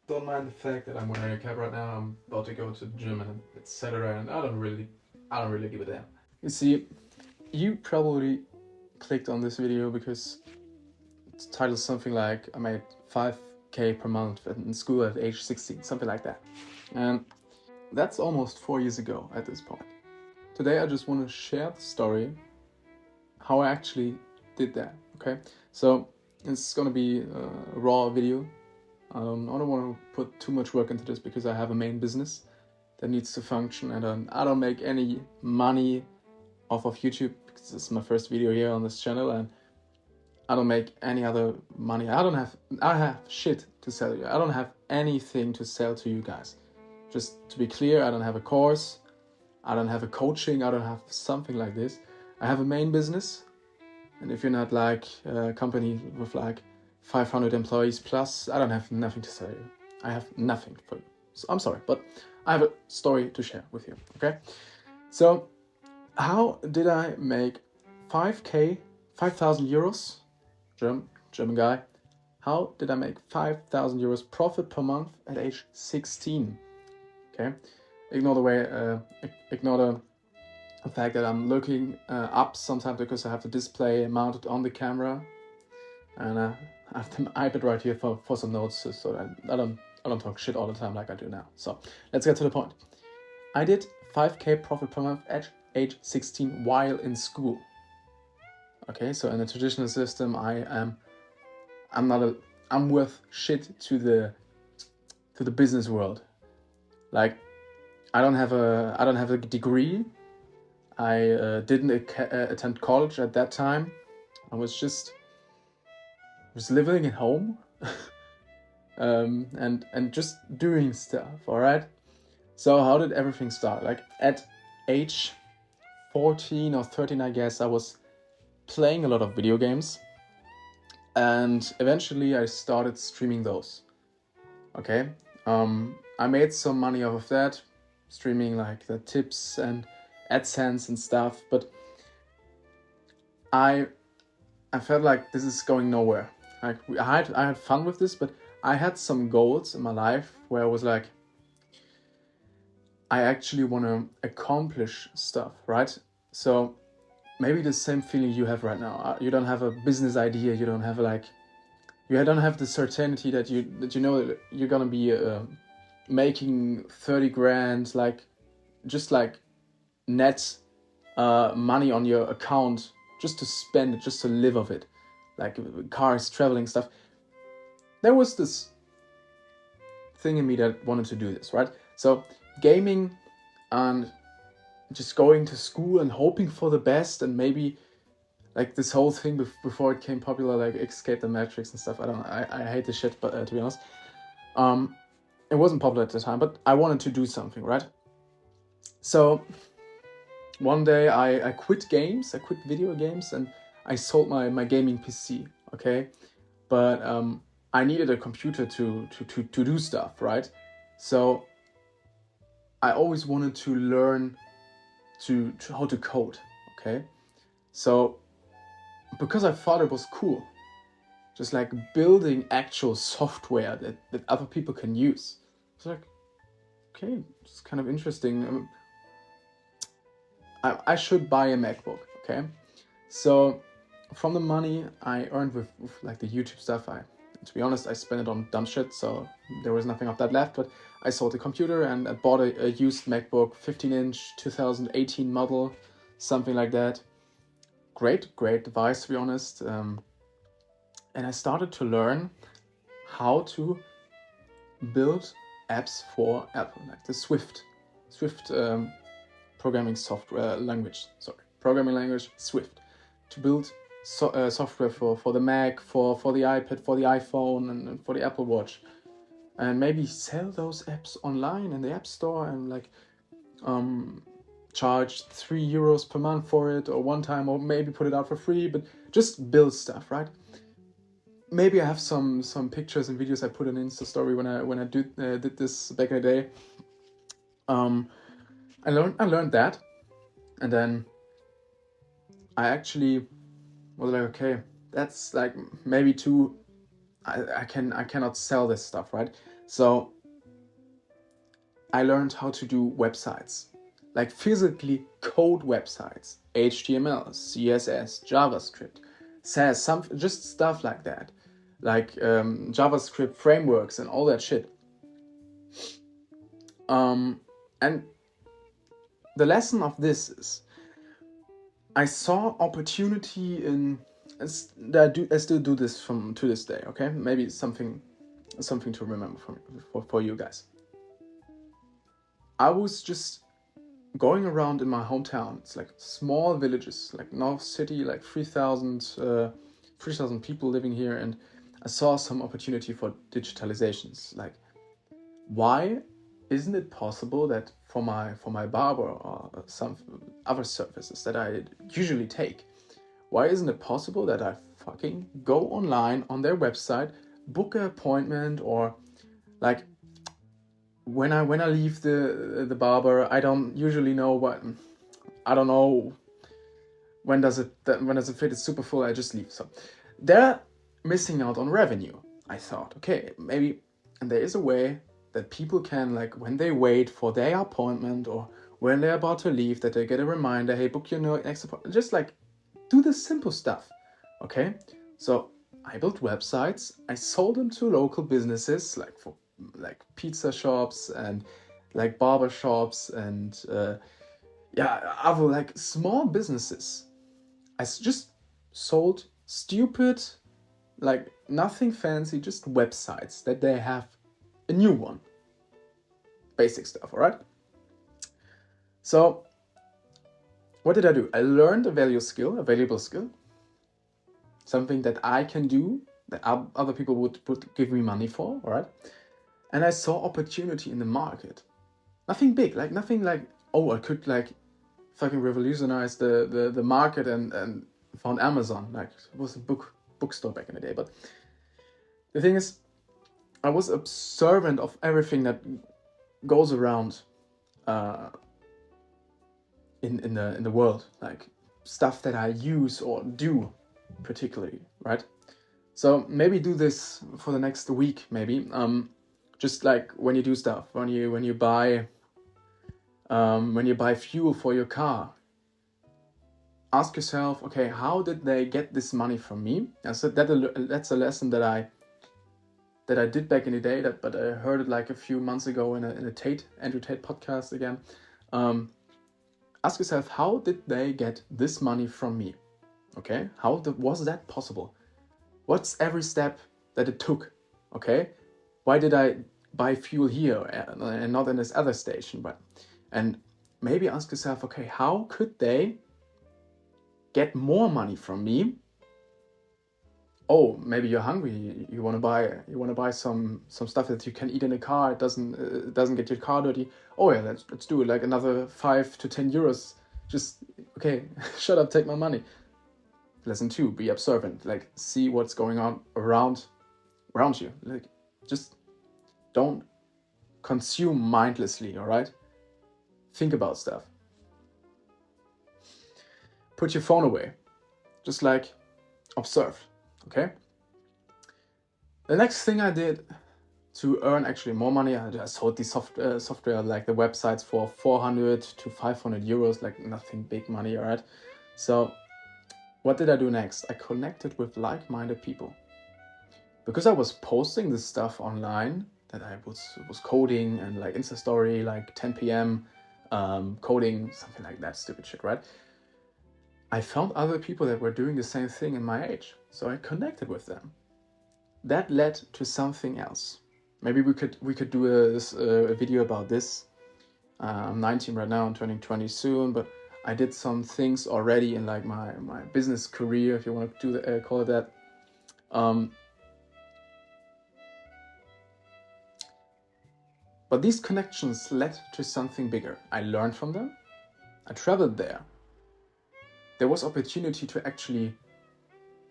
Don't mind the fact that I'm wearing a cap right now. I'm about to go to the gym and it's Saturday and I don't really give a damn. You see, you probably clicked on this video because it's titled something like I made 5k per month in school at age 16, something like that. And that's almost 4 years ago at this point. Today I just want to share the story, how I actually did that, okay? So it's gonna be a raw video. I don't want to put too much work into this because I have a main business that needs to function, and I don't make any money off of YouTube because this is my first video here on this channel, and I don't make any other money. I have shit to sell you. I don't have anything to sell to you guys. Just to be clear, I don't have a course, I don't have a coaching, I don't have something like this. I have a main business, and if you're not like a company with like 500 employees plus, I don't have nothing to sell you. I have nothing for you. So I'm sorry, but I have a story to share with you, okay? So how did I make 5k, 5,000 euros, German guy, how did I make 5,000 euros profit per month at age 16, okay? Ignore the fact that I'm looking up sometimes because I have the display mounted on the camera, and I have the iPad right here for some notes, so that I don't talk shit all the time like I do now. So let's get to the point. I did 5k profit per month at age 16 while in school. Okay, so in the traditional system, I'm worth shit to the business world. Like, I don't have a degree. I didn't attend college at that time. I was just living at home and just doing stuff. All right. So how did everything start? Like at age 14 or 13, I guess, I was playing a lot of video games, and eventually I started streaming those. Okay. I made some money off of that, streaming like the tips and AdSense and stuff, but I felt like this is going nowhere. Like I had fun with this, but I had some goals in my life where I was like, I actually want to accomplish stuff, right? So maybe the same feeling you have right now. You don't have a business idea. You don't have you don't have the certainty that you know that you're gonna be making 30 grand, like just like net money on your account just to spend it, just to live of it, like cars, traveling, stuff. There was this thing in me that wanted to do this, right? So gaming and just going to school and hoping for the best, and maybe like this whole thing before it came popular, like Escape the Matrix and stuff. I hate this shit, but to be honest, it wasn't popular at the time, but I wanted to do something, right? So one day I quit games, I quit video games, and I sold my gaming PC, okay? But I needed a computer to do stuff, right? So I always wanted to learn to how to code, okay? So because I thought it was cool, just like building actual software that other people can use. It's like, okay, it's kind of interesting. I should buy a MacBook, okay? So from the money I earned with like the YouTube stuff, to be honest, I spent it on dumb shit, so there was nothing of that left, but I sold the computer and I bought a used MacBook, 15-inch, 2018 model, something like that. Great device, to be honest. And I started to learn how to build apps for Apple, like the Swift programming language, Swift, to build software for the Mac, for the iPad, for the iPhone, and for the Apple Watch, and maybe sell those apps online in the App Store and like charge €3 per month for it, or one time, or maybe put it out for free, but just build stuff, right? Maybe I have some pictures and videos I put on Insta story when I did this back in the day. I learned that, and then I actually was like, okay, that's like maybe too. I cannot sell this stuff, right? So I learned how to do websites, like physically code websites, HTML, CSS, JavaScript, SAS, just stuff like that, like JavaScript frameworks and all that shit. And the lesson of this is, I saw opportunity in, I still do this to this day. Okay, maybe something to remember for you guys. I was just going around in my hometown. It's like small villages, like North City, like 3,000 people living here, and I saw some opportunity for digitalizations. Like, why isn't it possible that for my barber or some other services that I usually take, why isn't it possible that I fucking go online on their website, book an appointment, or like when I leave the barber, I don't usually know when does it fit. It's super full, I just leave. So they're missing out on revenue. I thought, okay, maybe, and there is a way that people can, like, when they wait for their appointment or when they're about to leave, that they get a reminder, hey, book your next appointment. Just like do the simple stuff. Okay, so I built websites. I sold them to local businesses, like for like pizza shops and like barber shops and other like small businesses. I just sold stupid, like nothing fancy, just websites that they have a new one. Basic stuff, all right? So what did I do? I learned a valuable skill, something that I can do that other people would give me money for, all right? And I saw opportunity in the market. Nothing big, like nothing like, oh, I could like fucking revolutionize the market and found Amazon. Like, it was a bookstore back in the day. But the thing is, I was observant of everything that goes around in the world, like stuff that I use or do particularly, right? So maybe do this for the next week, maybe. Just like when you do stuff, when you buy fuel for your car, ask yourself, okay, how did they get this money from me? And so that's a lesson that I did back in the day, but I heard it like a few months ago in a Andrew Tate podcast again. Ask yourself, how did they get this money from me? Okay, was that possible? What's every step that it took? Okay, why did I buy fuel here and not in this other station? And maybe ask yourself, okay, how could they get more money from me? Oh, maybe you're hungry. You want to buy some stuff that you can eat in a car. It doesn't get your car dirty. Oh yeah, let's do it. Like another 5 to 10 euros. Just okay, shut up, take my money. Lesson 2: be observant. Like, see what's going on around you. Like, just don't consume mindlessly. All right. Think about stuff. Put your phone away. Just like observe. Okay. The next thing I did to earn actually more money, I sold the software, like the websites, for 400 to 500 euros, like nothing big money, all right? So what did I do next? I connected with like-minded people. Because I was posting this stuff online, that I was coding and like Insta story, like 10 p.m. Coding, something like that, stupid shit, right? I found other people that were doing the same thing in my age, so I connected with them. That led to something else. Maybe we could do a video about this. I'm 19 right now, I'm turning 20 soon, but I did some things already in like my business career, if you want to do call it that. But these connections led to something bigger. I learned from them. I traveled there. There was opportunity to actually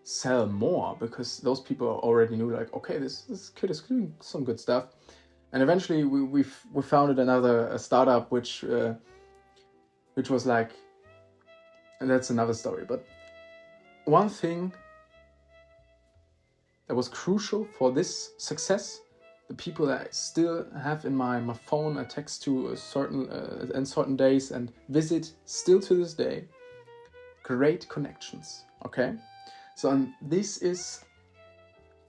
sell more because those people already knew, like, okay, this kid is doing some good stuff. And eventually we founded a startup which was like, and that's another story. But one thing that was crucial for this success the people that I still have in my phone, I text to in certain days and visit still to this day. Great connections, okay? So and this is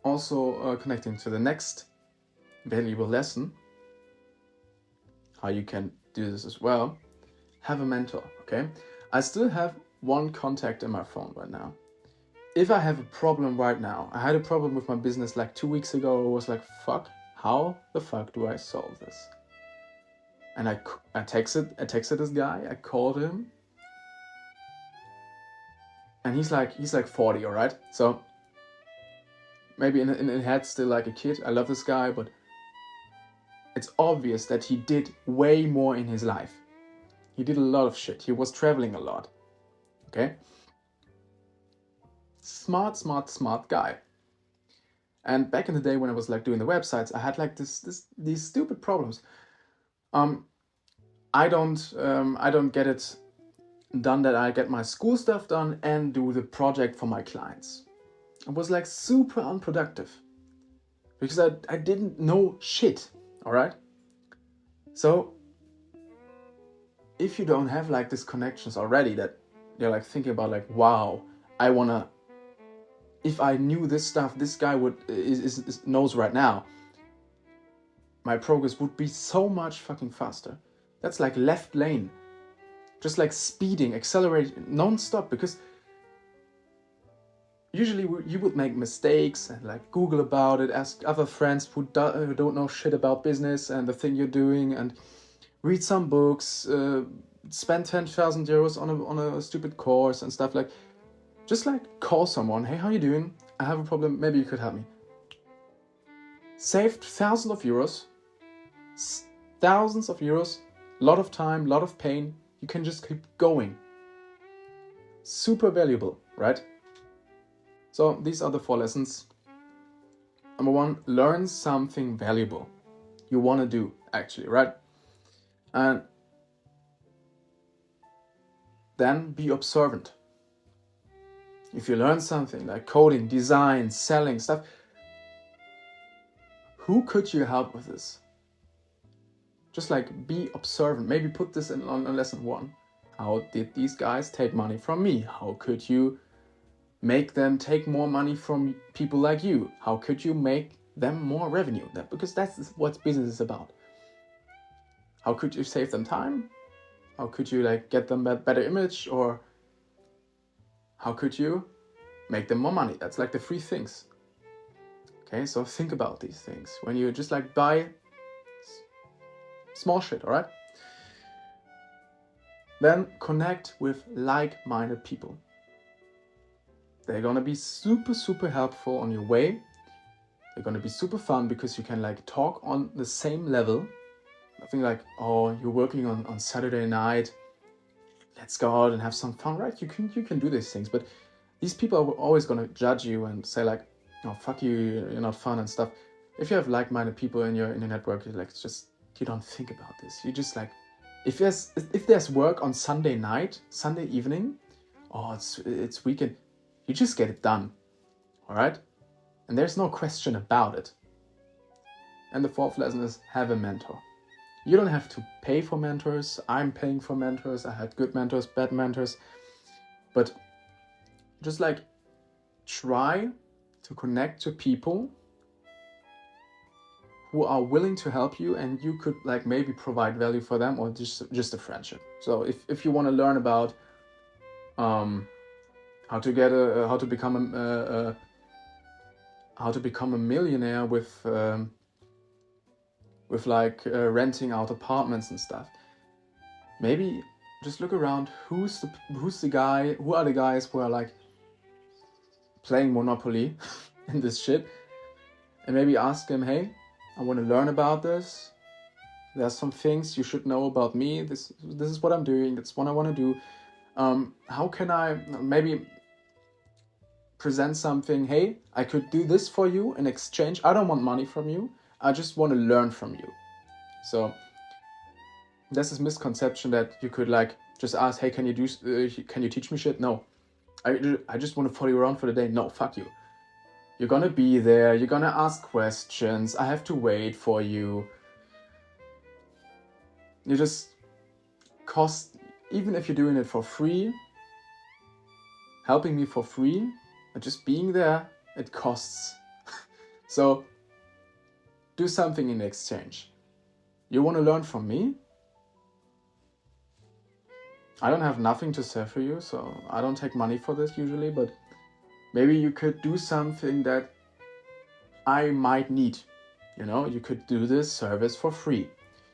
also connecting to the next valuable lesson, how you can do this as well. Have a mentor, okay? I still have one contact in my phone right now. If I have a problem right now, I had a problem with my business like 2 weeks ago. I was like, fuck, how the fuck do I solve this? And I texted this guy, I called him, and he's like 40, all right? So maybe in head still like a kid. I love this guy, but it's obvious that he did way more in his life. He did a lot of shit. He was traveling a lot, okay? Smart guy. And back in the day when I was like doing the websites, I had like these stupid problems. I don't get it done that I get my school stuff done and do the project for my clients. I was like super unproductive because I didn't know shit, all right? So if you don't have like these connections already that you're like thinking about like, wow, if I knew this stuff this guy knows right now, my progress would be so much fucking faster. That's like left lane. Just like speeding, accelerating non-stop, because usually you would make mistakes and like Google about it, ask other friends who don't know shit about business and the thing you're doing, and read some books, spend 10,000 euros on a stupid course and stuff. Like, just like call someone, hey, how you doing? I have a problem, maybe you could help me. Saved thousands of euros, lot of time, lot of pain. You can just keep going. Super valuable, right? So these are the 4 lessons. Number 1, learn something valuable you want to do, actually, right? And then be observant. If you learn something like coding, design, selling, stuff, who could you help with this? Just like be observant. Maybe put this on lesson 1. How did these guys take money from me? How could you make them take more money from people like you? How could you make them more revenue? Because that's what business is about. How could you save them time? How could you like get them a better image? Or how could you make them more money? That's like the 3 things. Okay, so think about these things when you just like buy small shit, all right? Then connect with like-minded people. They're gonna be super helpful on your way. They're gonna be super fun because you can like talk on the same level. Nothing like, oh, you're working on Saturday night, let's go out and have some fun, right? You can do these things, but these people are always gonna judge you and say like, oh, fuck you, you're not fun and stuff. If you have like-minded people in your network, you're like, you don't think about this. You just like, if there's work on Sunday night, Sunday evening, oh, it's weekend, you just get it done, all right? And there's no question about it. And the 4th lesson is have a mentor. You don't have to pay for mentors. I'm paying for mentors. I had good mentors, bad mentors. But just like try to connect to people who are willing to help you, and you could like maybe provide value for them, or just a friendship. So if you want to learn about how to become a millionaire with renting out apartments and stuff, maybe just look around. Who are the guys who are like playing Monopoly in this shit, and maybe ask them, hey, I want to learn about this. There's some things you should know about me. This is what I'm doing. That's what I want to do. How can I maybe present something? Hey, I could do this for you in exchange. I don't want money from you. I just want to learn from you. So there's this misconception that you could like just ask, hey, can you teach me shit? No. I just want to follow you around for the day. No, fuck you. You're gonna be there, you're gonna ask questions, I have to wait for you. You just cost, even if you're doing it for free, helping me for free, but just being there, it costs. So do something in exchange. You want to learn from me? I don't have nothing to sell for you, so I don't take money for this usually, but maybe you could do something that I might need. You know, you could do this service for free.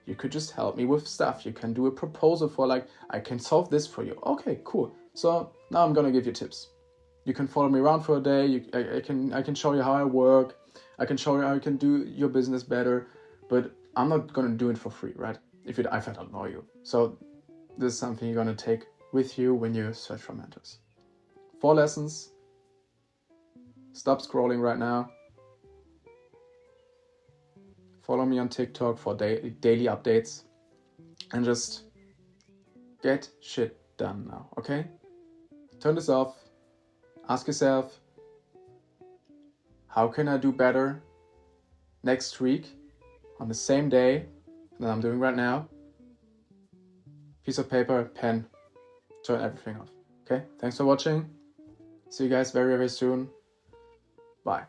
You could just help me with stuff. You can do a proposal for like, I can solve this for you. Okay, cool. So now I'm gonna give you tips. You can follow me around for a day. I can show you how I work. I can show you how you can do your business better, but I'm not gonna do it for free, right? If I don't know you. So this is something you're gonna take with you when you search for mentors. 4 lessons. Stop scrolling right now. Follow me on TikTok for daily updates. And just get shit done now, okay? Turn this off. Ask yourself, how can I do better next week on the same day that I'm doing right now? Piece of paper, pen, turn everything off. Okay, thanks for watching. See you guys very, very soon. Bye.